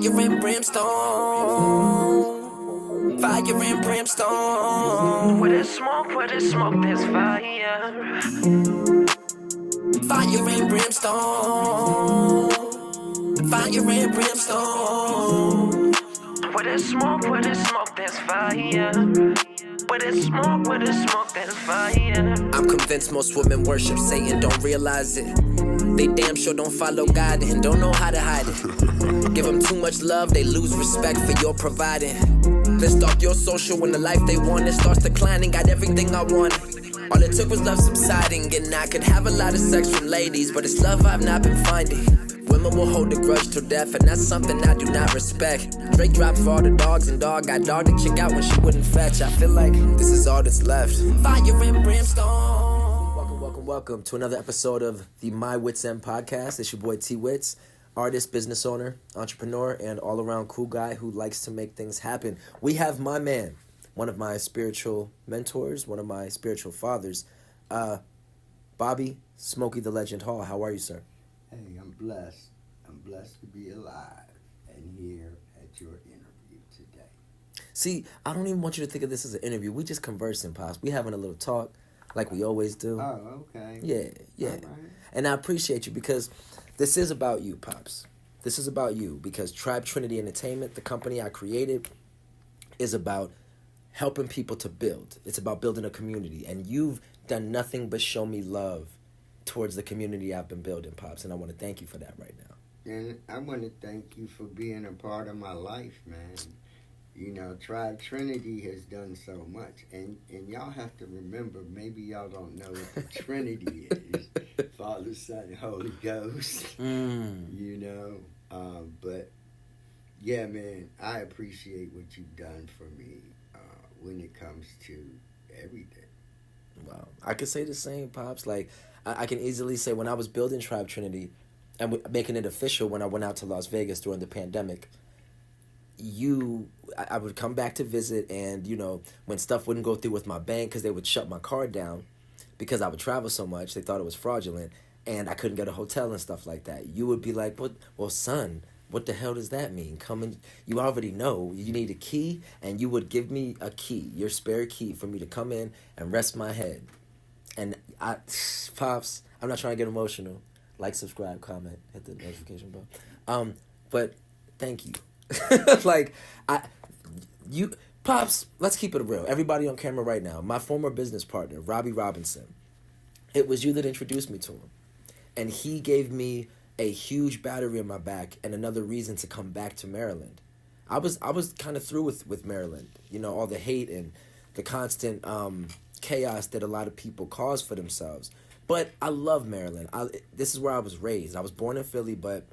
Fire and brimstone. Fire and brimstone. Where there's smoke, there's fire. Fire and brimstone. Fire and brimstone. Where there's smoke, there's fire. Where there's smoke, there's fire. I'm convinced most women worship Satan, don't realize it. They damn sure don't follow God and don't know how to hide it. Give them too much love, they lose respect for your providing. Then stalk your social when the life they wanted starts declining. Got everything I wanted. All it took was love subsiding, and I could have a lot of sex from ladies, but it's love I've not been finding. Women will hold a grudge till death, and that's something I do not respect. Drake dropped for all the dogs, and dog got dogged a chick out when she wouldn't fetch. I feel like this is all that's left. Fire and brimstone. Welcome to another episode of the My Witz End Podcast. It's your boy T Witz, artist, business owner, entrepreneur, and all-around cool guy who likes to make things happen. We have my man, one of my spiritual mentors, one of my spiritual fathers, Bobby Smokey the Legend Hall. How are you, sir? Hey, I'm blessed. I'm blessed to be alive and here at your interview today. See, I don't even want you to think of this as an interview. We just conversing, Pops. We having a little talk like we always do. Oh, okay. Yeah. All right. And I appreciate you because this is about you, Pops. This is about you because Tribe Trinity Entertainment, the company I created, is about helping people to build. It's about building a community. And you've done nothing but show me love towards the community I've been building, Pops. And I want to thank you for that right now. And I want to thank you for being a part of my life, man. You know, Tribe Trinity has done so much. And y'all have to remember, maybe y'all don't know what the Trinity is. Father, Son, Holy Ghost. You know, but yeah, man, I appreciate what you've done for me when it comes to everything. Wow. I could say the same, Pops. Like, I can easily say when I was building Tribe Trinity and making it official when I went out to Las Vegas during the pandemic, I would come back to visit, and, you know, when stuff wouldn't go through with my bank because they would shut my card down because I would travel so much, they thought it was fraudulent, and I couldn't get a hotel and stuff like that. You would be like, well, son, what the hell does that mean? You already know you need a key, and you would give me a key, your spare key, for me to come in and rest my head. And Pops, I'm not trying to get emotional. Like, subscribe, comment, hit the notification bell. But thank you. Pops, let's keep it real. Everybody on camera right now, my former business partner, Robbie Robinson, it was you that introduced me to him. And he gave me a huge battery in my back and another reason to come back to Maryland. I was kind of through with Maryland. You know, all the hate and the constant chaos that a lot of people cause for themselves. But I love Maryland. This is where I was raised. I was born in Philly, but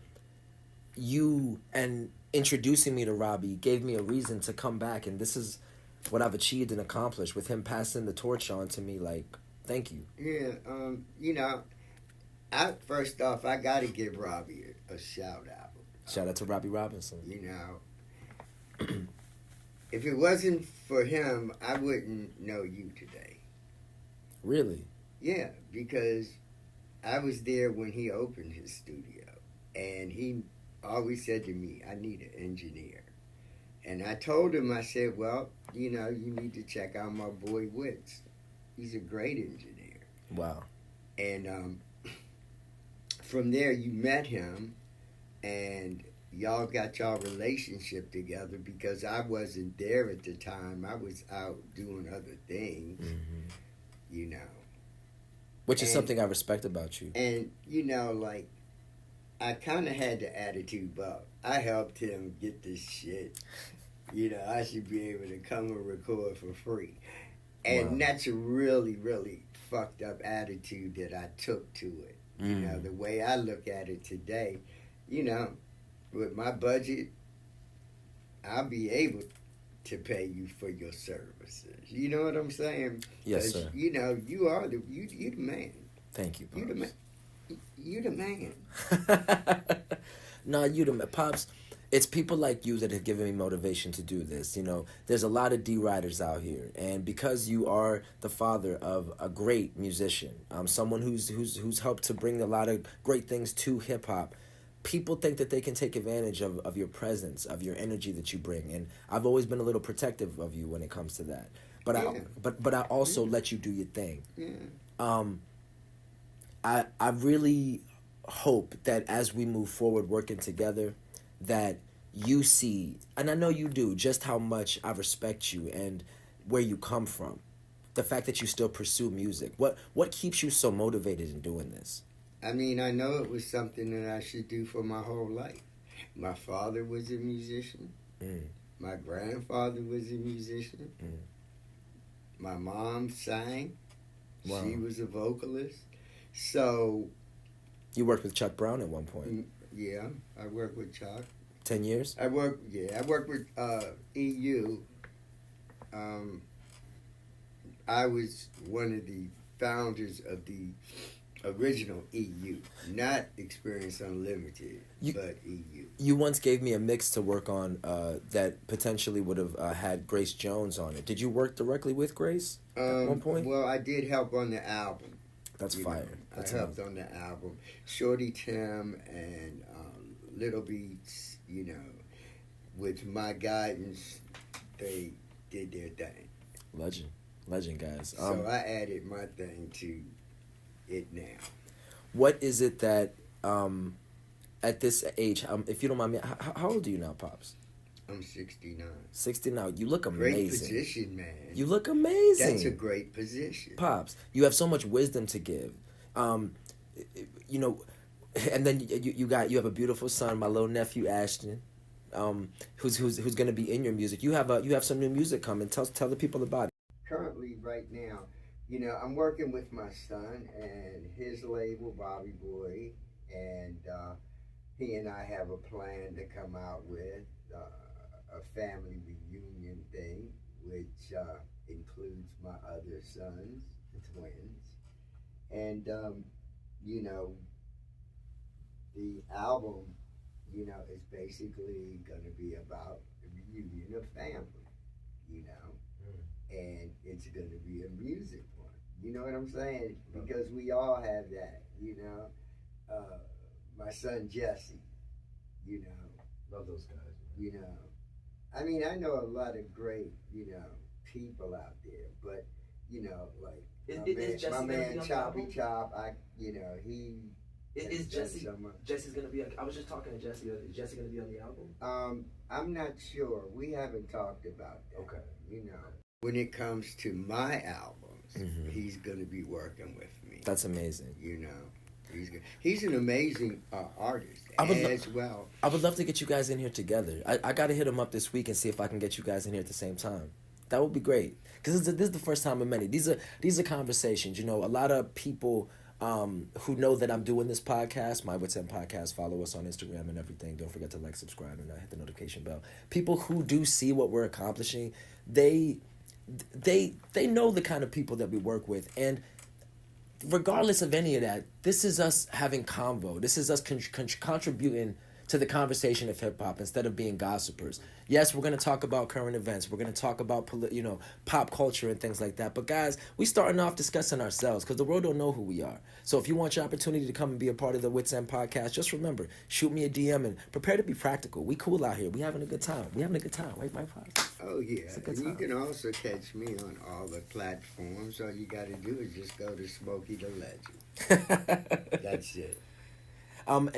you and introducing me to Robbie gave me a reason to come back, and this is what I've achieved and accomplished with him passing the torch on to me. Like, thank you. Yeah, you know, first off, I got to give Robbie a shout out. Shout out to Robbie Robinson. You know, if it wasn't for him, I wouldn't know you today. Really? Yeah, because I was there when he opened his studio, and he always said to me, I need an engineer. And I told him, I said, well, you know, you need to check out my boy Witz. He's a great engineer. Wow. And from there, you met him, and y'all got y'all relationship together because I wasn't there at the time. I was out doing other things, you know. Which is something I respect about you. And, you know, like, I kind of had the attitude, but I helped him get this shit. You know, I should be able to come and record for free. And that's a really, really fucked up attitude that I took to it. You know, the way I look at it today, you know, with my budget, I'll be able to pay you for your services. You know what I'm saying? Yes, sir. You know, you are the man. Thank you, Pops. You the man. No, you the man. Pops, it's people like you that have given me motivation to do this. You know, there's a lot of D-Riders out here. And because you are the father of a great musician, someone who's helped to bring a lot of great things to hip-hop, people think that they can take advantage of your presence, of your energy that you bring, and I've always been a little protective of you when it comes to that. But I also let you do your thing. Yeah. I really hope that as we move forward working together, that you see, and I know you do, just how much I respect you and where you come from. The fact that you still pursue music. What keeps you so motivated in doing this? I mean, I know it was something that I should do for my whole life. My father was a musician. My grandfather was a musician. My mom sang. Wow. She was a vocalist. So... You worked with Chuck Brown at one point. Yeah, I worked with Chuck. 10 years? I worked with EU. I was one of the founders of the original EU, not Experience Unlimited, but EU. You once gave me a mix to work on that potentially would have had Grace Jones on it. Did you work directly with Grace at one point? Well, I did help on the album. That's fire. That's I helped on the album. Shorty Tim and Little Beats, with my guidance, they did their thing. Legend, guys. So I added my thing to it now. What is it that, at this age, if you don't mind me, how old are you now, Pops? I'm 69. 69. You look amazing. Great position, man. You look amazing. That's a great position. Pops, you have so much wisdom to give. And then you have a beautiful son, my little nephew Ashton, who's going to be in your music. You have some new music coming. Tell the people about it. Currently, right now, I'm working with my son and his label, Bobby Boy, and he and I have a plan to come out with a family reunion thing, which includes my other sons, the twins. And, the album, is basically going to be about the reunion of family, and it's going to be a music one. You know what I'm saying? Because we all have that, my son Jesse, Love those guys. I mean, I know a lot of great, people out there, but, like my man Choppy Chop, Jesse's gonna be? I was just talking to Jesse. Is Jesse gonna be on the album? I'm not sure. We haven't talked about that. Okay. When it comes to my albums, he's gonna be working with me. That's amazing. He's an amazing artist as well. I would love to get you guys in here together. I got to hit him up this week and see if I can get you guys in here at the same time. That would be great. Because this is the first time of many. These are conversations. A lot of people who know that I'm doing this podcast, My Witz End Podcast, follow us on Instagram and everything. Don't forget to like, subscribe, and hit the notification bell. People who do see what we're accomplishing, they know the kind of people that we work with. And regardless of any of that, this is us having convo. This is us contributing to the conversation of hip-hop instead of being gossipers. Yes, we're going to talk about current events. We're going to talk about pop culture and things like that. But guys, we starting off discussing ourselves because the world don't know who we are. So if you want your opportunity to come and be a part of the Witz End Podcast, just remember, shoot me a DM and prepare to be practical. We cool out here. We having a good time. Right, my pops? Oh, yeah. And you can also catch me on all the platforms. All you got to do is just go to Smokey the Legend. That's it.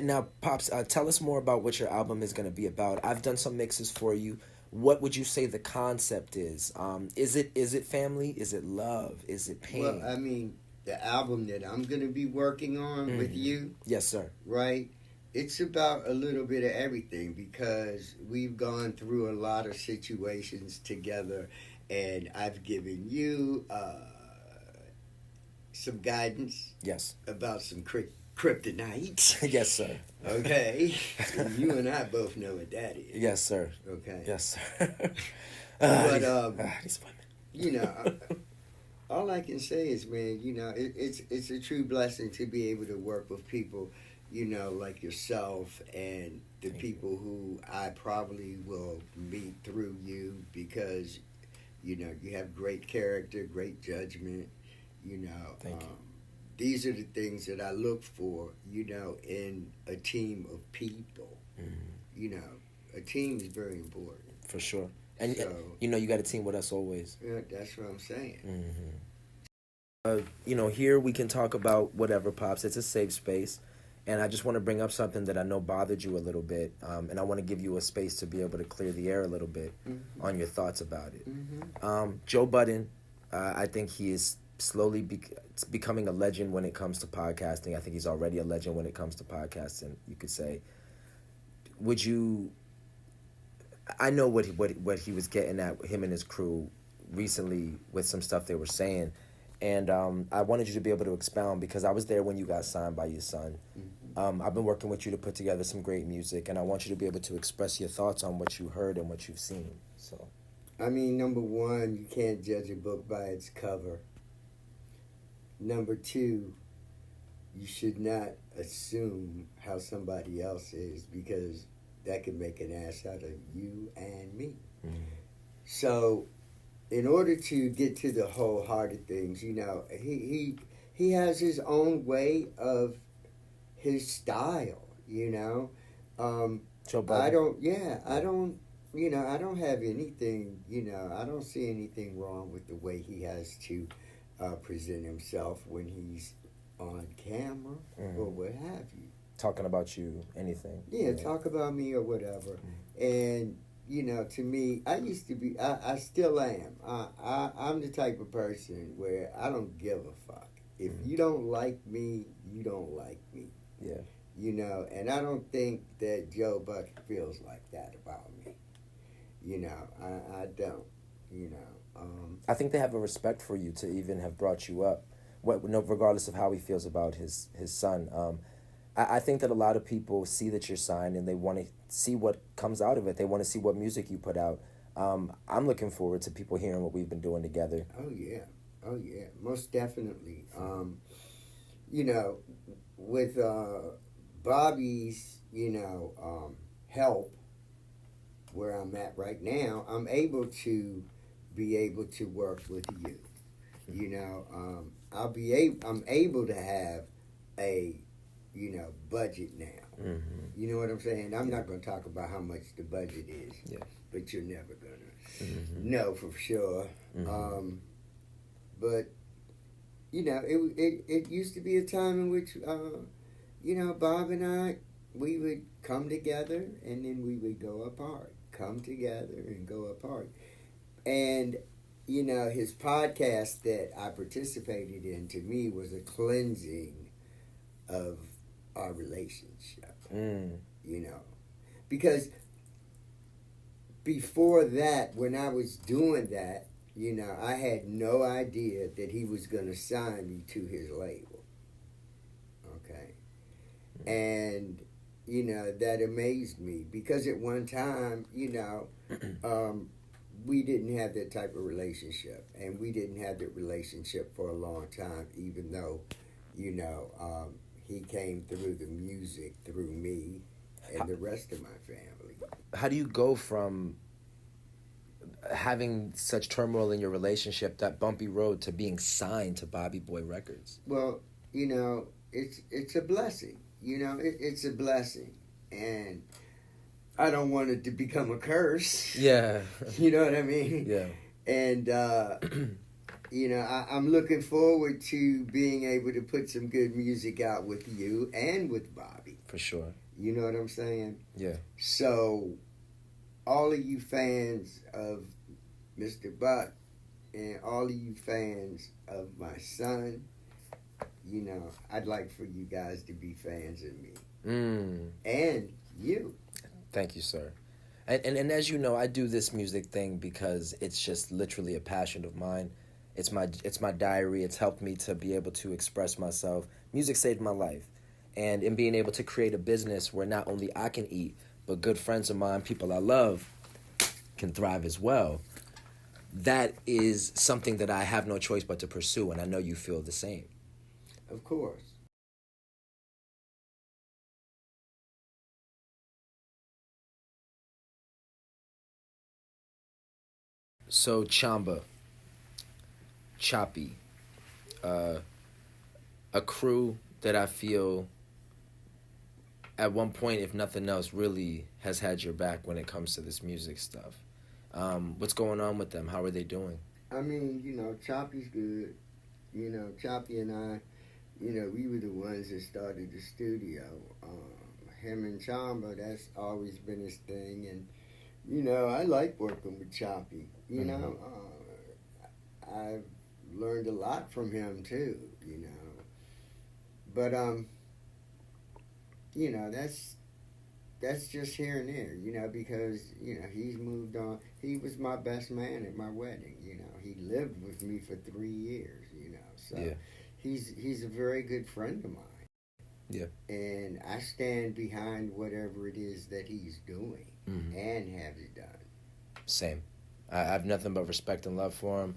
Now, Pops, tell us more about what your album is going to be about. I've done some mixes for you. What would you say the concept is? Is it family? Is it love? Is it pain? Well, I mean, the album that I'm going to be working on with you. Yes, sir. Right? It's about a little bit of everything because we've gone through a lot of situations together, and I've given you some guidance. Yes. About some kryptonite. Yes, sir. Okay. You and I both know what that is. Yes, sir. Okay. Yes, sir. But all I can say is, man, it's a true blessing to be able to work with people, like yourself and the people who I probably will meet through you because, you have great character, great judgment, Thank you. these are the things that I look for, in a team of people. A team is very important. For sure. And So, you got a team with us always. yeah, that's what I'm saying. Here we can talk about whatever, Pops. It's a safe space. And I just want to bring up something that I know bothered you a little bit. And I want to give you a space to be able to clear the air a little bit on your thoughts about it. Joe Budden, I think he is slowly becoming a legend when it comes to podcasting. I think he's already a legend when it comes to podcasting, you could say. Would you... I know what he was getting at, him and his crew, recently with some stuff they were saying. And I wanted you to be able to expound, because I was there when you got signed by your son. I've been working with you to put together some great music, and I want you to be able to express your thoughts on what you heard and what you've seen. So, I mean, number one, you can't judge a book by its cover. Number two, you should not assume how somebody else is, because that could make an ass out of you and me. So, in order to get to the whole heart of things, he has his own way of his style, Joe Budden. I don't have anything, I don't see anything wrong with the way he has to present himself when he's on camera or what have you. Talking about you, anything. Yeah, talk about me or whatever. And, to me, I used to be, I still am. I'm the type of person where I don't give a fuck. If you don't like me, you don't like me. Yeah. And I don't think that Joe Buck feels like that about me. I don't, I think they have a respect for you to even have brought you up, regardless of how he feels about his son. I think that a lot of people see that you're signed and they want to see what comes out of it. They want to see what music you put out. I'm looking forward to people hearing what we've been doing together. Oh, yeah, most definitely. With Bobby's, help, where I'm at right now, I'm able to work with you. I'm able to have a budget now. You know what I'm saying? I'm not going to talk about how much the budget is, but you're never going to know for sure. But, it used to be a time in which, Bob and I, we would come together and then we would go apart. Come together and go apart. And, his podcast that I participated in, to me, was a cleansing of our relationship. Because before that, when I was doing that, I had no idea that he was going to sign me to his label. Okay. And, that amazed me, because at one time, we didn't have that type of relationship, and we didn't have that relationship for a long time, even though, he came through the music, through me, and the rest of my family. How do you go from having such turmoil in your relationship, that bumpy road, to being signed to Bobby Boy Records? Well, it's a blessing. It's a blessing, and I don't want it to become a curse. Yeah. You know what I mean? Yeah. And I'm looking forward to being able to put some good music out with you and with Bobby. For sure. You know what I'm saying? Yeah. So, all of you fans of Mr. Buck and all of you fans of my son, I'd like for you guys to be fans of me. And you. Thank you, sir. And as you know, I do this music thing because it's just literally a passion of mine. It's my diary. It's helped me to be able to express myself. Music saved my life. And in being able to create a business where not only I can eat, but good friends of mine, people I love, can thrive as well, that is something that I have no choice but to pursue, and I know you feel the same. Of course. So, Chamba, Choppy, a crew that I feel at one point, if nothing else, really has had your back when it comes to this music stuff. What's going on with them? How are they doing? I mean, Choppy's good. Choppy and I, we were the ones that started the studio. Him and Chamba, that's always been his thing. And, I like working with Choppy. I've learned a lot from him, too, But, that's just here and there, because, he's moved on. He was my best man at my wedding, He lived with me for 3 years, So Yeah. he's a very good friend of mine. Yeah. And I stand behind whatever it is that he's doing and has done. Same. I have nothing but respect and love for him.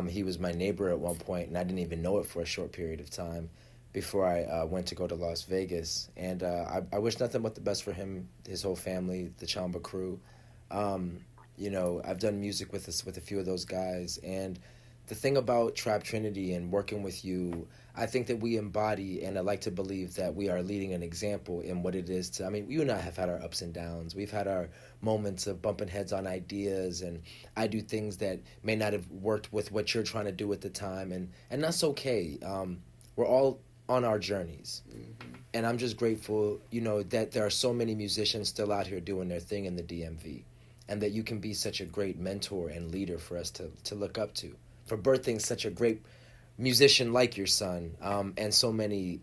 He was my neighbor at one point, and I didn't even know it for a short period of time before I went to go to Las Vegas. And I wish nothing but the best for him, his whole family, the Chamba crew. I've done music with a few of those guys. And the thing about Trap Trinity and working with you, I think that we embody, and I like to believe that we are leading an example in what it is to, you and I have had our ups and downs. We've had our moments of bumping heads on ideas, and I do things that may not have worked with what you're trying to do at the time, and that's okay. We're all on our journeys. And I'm just grateful, that there are so many musicians still out here doing their thing in the DMV, and that you can be such a great mentor and leader for us to look up to, for birthing such a great musician like your son, and so many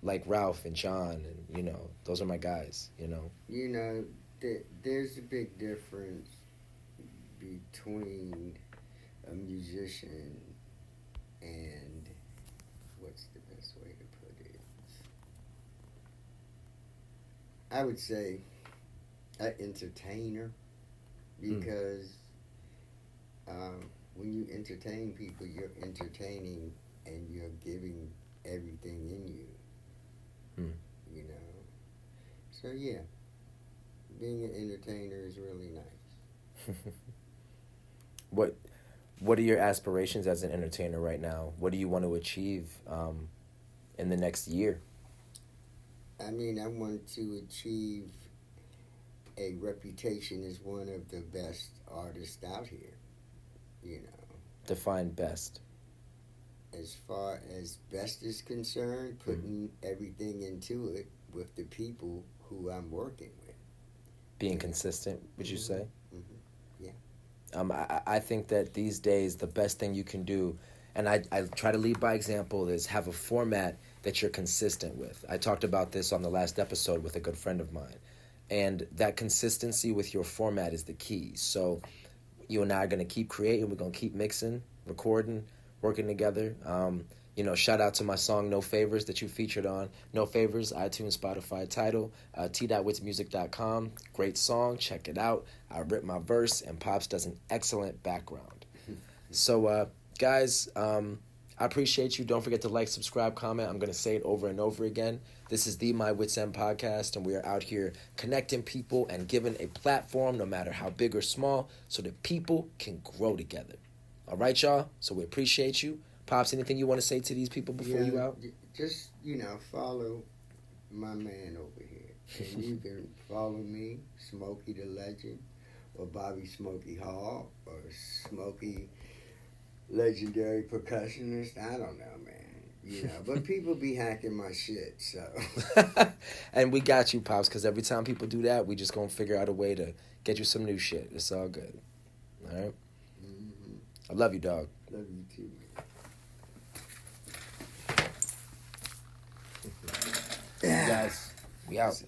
like Ralph and John, and those are my guys. There's a big difference between a musician and, what's the best way to put it? I would say an entertainer, because when you entertain people, you're entertaining and you're giving everything in you. So yeah, being an entertainer is really nice. What are your aspirations as an entertainer right now? What do you want to achieve in the next year? I want to achieve a reputation as one of the best artists out here. Define best. As far as best is concerned, putting everything into it with the people who I'm working with. Being consistent, would you say? Yeah. I think that these days the best thing you can do, and I try to lead by example, is have a format that you're consistent with. I talked about this on the last episode with a good friend of mine. And that consistency with your format is the key. So you and I are going to keep creating. We're going to keep mixing, recording, working together. Shout out to my song No Favors that you featured on. No Favors, iTunes, Spotify title, t.witzmusic.com. Great song. Check it out. I ripped my verse, and Pops does an excellent background. So, guys, I appreciate you. Don't forget to like, subscribe, comment. I'm going to say it over and over again. This is the My Witz End Podcast, and we are out here connecting people and giving a platform, no matter how big or small, so that people can grow together. All right, y'all? So we appreciate you. Pops, anything you want to say to these people before you out? Just, follow my man over here. And you can follow me, Smokey the Legend, or Bobby Smokey Hall, or Smokey Legendary Percussionist. I don't know, man. But people be hacking my shit, so. And we got you, Pops, because every time people do that, we just going to figure out a way to get you some new shit. It's all good. All right? I love you, dog. Love you too, man. Guys, we out.